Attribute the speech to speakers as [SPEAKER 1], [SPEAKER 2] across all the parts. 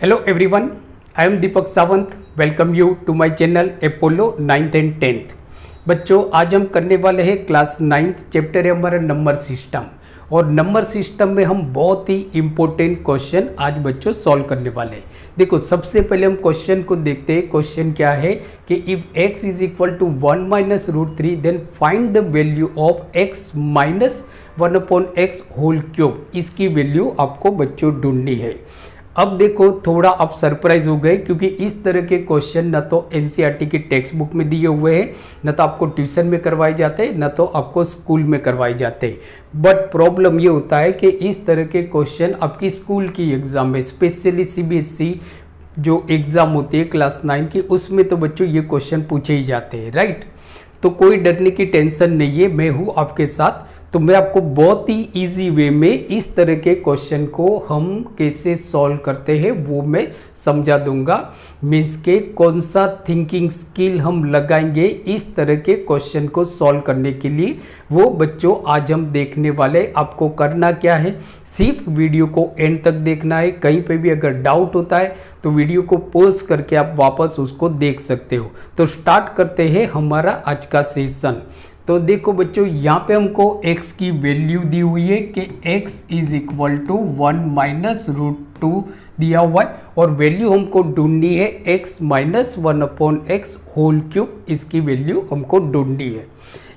[SPEAKER 1] Hello everyone, I am Deepak Sawant. Welcome you to my channel Apollo 9th and 10th. बच्चों आज हम करने वाले हैं क्लास 9th चैप्टर है हमारा नंबर सिस्टम। और नंबर सिस्टम में हम बहुत ही इम्पोर्टेंट क्वेश्चन आज बच्चों सॉल्व करने वाले हैं। देखो सबसे पहले हम क्वेश्चन को देखते हैं। क्वेश्चन क्या है कि if x is equal to 1 minus root 3 then find the value of x minus 1 upon x whole cube. इसकी वैल्यू आपको बच्चों ढूंढनी है। अब देखो थोड़ा आप सरप्राइज हो गए क्योंकि इस तरह के क्वेश्चन न तो एनसीईआरटी की टेक्स्ट बुक में दिए हुए हैं, न तो आपको ट्यूशन में करवाए जाते हैं, न तो आपको स्कूल में करवाए जाते हैं। बट प्रॉब्लम ये होता है कि इस तरह के क्वेश्चन आपकी स्कूल की एग्जाम में, स्पेशली सीबीएसई जो एग्जाम होती है क्लास 9 की, उसमें तो बच्चों ये क्वेश्चन पूछे ही जाते हैं, राइट। तो कोई डरने की टेंशन नहीं है, मैं हूँ आपके साथ। तो मैं आपको बहुत ही इजी वे में इस तरह के क्वेश्चन को हम कैसे सॉल्व करते हैं वो मैं समझा दूंगा। मीन्स के कौन सा थिंकिंग स्किल हम लगाएंगे इस तरह के क्वेश्चन को सॉल्व करने के लिए, वो बच्चों आज हम देखने वाले। आपको करना क्या है, सिर्फ वीडियो को एंड तक देखना है। कहीं पे भी अगर डाउट होता है तो वीडियो को पॉज करके आप वापस उसको देख सकते हो। तो स्टार्ट करते हैं हमारा आज का सेशन। तो देखो बच्चों यहाँ पे हमको x की वैल्यू दी हुई है कि x is equal to 1 minus root 2 दिया हुआ है, और वैल्यू हमको ढूंढनी है x minus 1 upon x whole cube. इसकी वैल्यू हमको ढूंढनी है।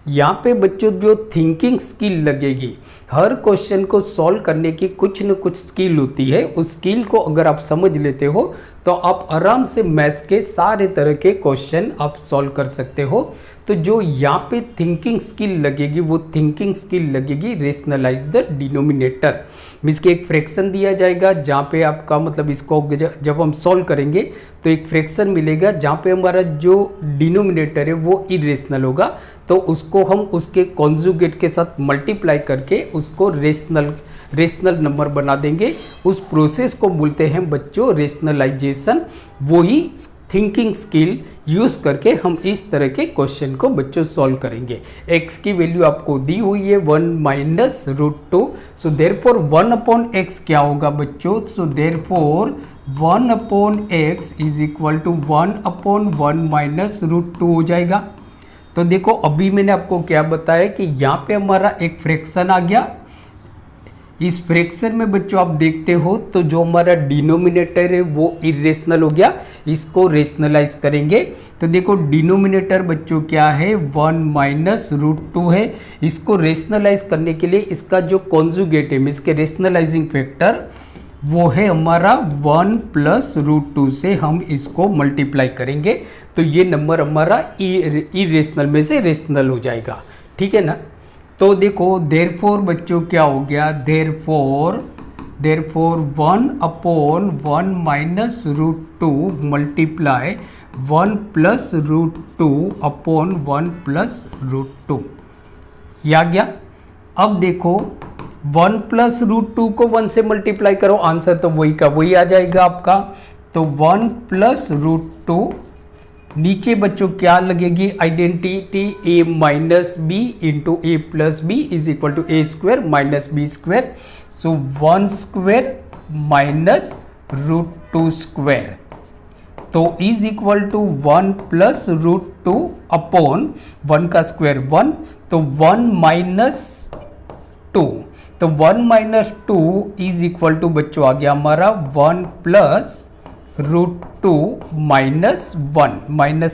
[SPEAKER 1] यहाँ पे बच्चों जो थिंकिंग स्किल लगेगी, हर क्वेश्चन को सॉल्व करने की कुछ न कुछ स्किल होती है। उस स्किल को अगर आप समझ लेते हो तो आप आराम से मैथ्स के सारे तरह के क्वेश्चन आप सॉल्व कर सकते हो। तो जो यहाँ पे थिंकिंग स्किल लगेगी वो थिंकिंग स्किल लगेगी रेशनलाइज द डिनोमिनेटर। मीन्स कि एक फ्रैक्शन दिया जाएगा जहाँ पे आपका मतलब इसको जब हम सॉल्व करेंगे तो एक फ्रैक्शन मिलेगा जहाँ पे हमारा जो डिनोमिनेटर है वो इरेशनल होगा। तो उसको हम उसके कॉन्जुगेट के साथ मल्टीप्लाई करके उसको रेशनल नंबर बना देंगे। उस प्रोसेस को बोलते हैं बच्चों रेशनलाइजेशन। वही थिंकिंग स्किल यूज करके हम इस तरह के क्वेश्चन को बच्चों सॉल्व करेंगे। x की वैल्यू आपको दी हुई है 1 minus root 2। So therefore 1 upon x क्या होगा बच्चों, so therefore 1 upon x is equal to 1 upon 1 minus root 2 हो जाएगा। तो देखो अभी मैंने आपको क्या बताया कि यहाँ पे हमारा एक फ्रैक्शन आ गया। इस फ्रैक्शन में बच्चों आप देखते हो तो जो हमारा डिनोमिनेटर है वो इरेशनल हो गया। इसको रेशनलाइज करेंगे तो देखो डिनोमिनेटर बच्चों क्या है 1 माइनस रूट 2 है। इसको रेशनलाइज करने के लिए इसका जो कॉन्जुगेट है मीन्स के रेशनलाइजिंग फैक्टर वो है हमारा 1 प्लस रूट 2 से हम इसको मल्टीप्लाई करेंगे। तो ये नंबर हमारा इरेशनल में से रेशनल हो जाएगा, ठीक है ना। तो देखो देयरफॉर बच्चों क्या हो गया, therefore 1 upon 1 minus root 2 multiply 1 plus root 2 upon 1 plus root 2 ये आ गया। अब देखो 1 प्लस रूट 2 को 1 से मल्टीप्लाई करो, आंसर तो वही का वही आ जाएगा आपका। तो 1 प्लस रूट 2, नीचे बच्चों क्या लगेगी identity a minus B into A plus B is equal to A square minus B square. So 1 square minus root 2 square तो is equal to 1 plus root 2 upon 1 का स्क्वायर 1, तो 1 माइनस 2, तो 1 minus 2 is equal to बच्चों आ गया हमारा 1 plus root 2 minus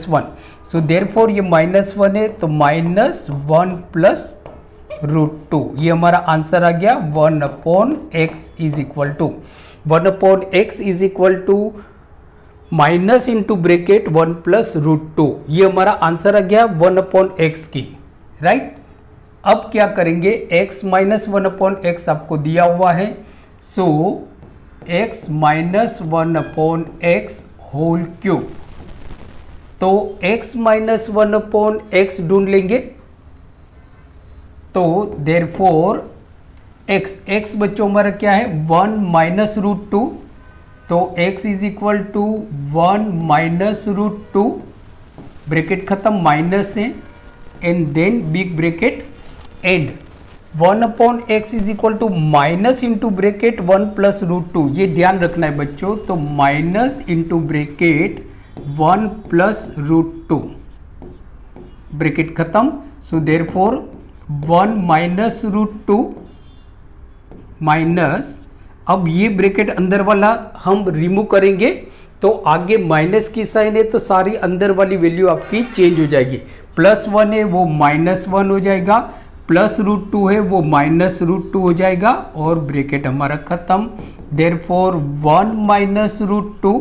[SPEAKER 1] 1। So therefore ये minus 1 है तो माइनस 1 प्लस रूट 2, ये हमारा आंसर आ गया 1 upon x is equal to 1 upon x is equal to minus into bracket 1 plus root 2, ये हमारा आंसर आ गया 1 अपॉन एक्स की, राइट। अब क्या करेंगे, x माइनस 1 अपॉन एक्स आपको दिया हुआ है। So x minus 1 upon x whole cube, तो x माइनस 1 अपॉन एक्स ढूंढ लेंगे। तो देयरफॉर x बच्चों हमारा क्या है 1 माइनस रूट 2, तो x is equal to 1 minus root 2, bracket खत्म माइनस है, and then big bracket and one upon x is equal to minus into bracket 1 plus root two, ये ध्यान रखना है बच्चों। तो minus into bracket 1 plus root two, bracket खत्म। So therefore 1 minus root two minus, अब ये ब्रेकेट अंदर वाला हम रिमूव करेंगे तो आगे माइनस की साइन है तो सारी अंदर वाली वैल्यू आपकी चेंज हो जाएगी। प्लस 1 है वो माइनस 1 हो जाएगा, प्लस रूट टू है वो माइनस रूट टू हो जाएगा और ब्रेकेट हमारा खत्म। देयरफॉर 1 माइनस रूट टू,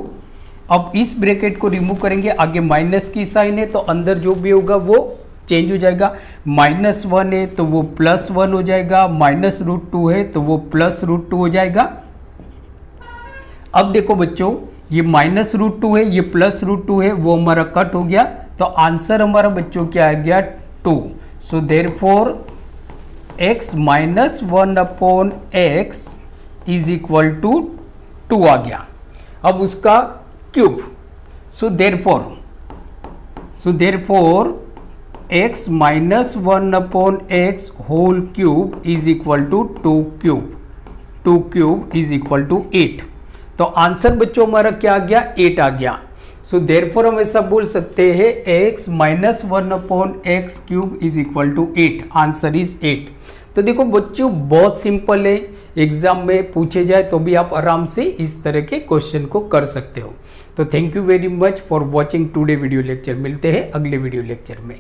[SPEAKER 1] अब इस ब्रेकेट को रिमूव करेंगे, आगे माइनस की साइन है तो अंदर जो भी होगा वो चेंज हो जाएगा। माइनस 1 है तो वो प्लस 1 हो जाएगा, माइनस रूट टू है तो वो प्लस रूट टू हो जाएगा। अब देखो बच्चों, ये माइनस रूट टू है, ये प्लस रूट टू है, वो हमारा कट हो गया तो आंसर हमारा बच्चों क्या आ गया 2। So therefore x minus 1 upon x is equal to 2 आ गया। अब उसका cube, so therefore x minus 1 upon x whole cube is equal to 2 cube is equal to 8। तो आंसर बच्चों हमारा क्या आ गया 8 आ गया। सो देयरफॉर हम ऐसा बोल सकते हैं x minus 1 upon x cube is equal to 8, answer is 8। तो देखो बच्चों बहुत सिंपल है, एग्जाम में पूछे जाए तो भी आप आराम से इस तरह के क्वेश्चन को कर सकते हो। तो thank you very much for watching today video lecture. मिलते हैं अगले वीडियो लेक्चर में।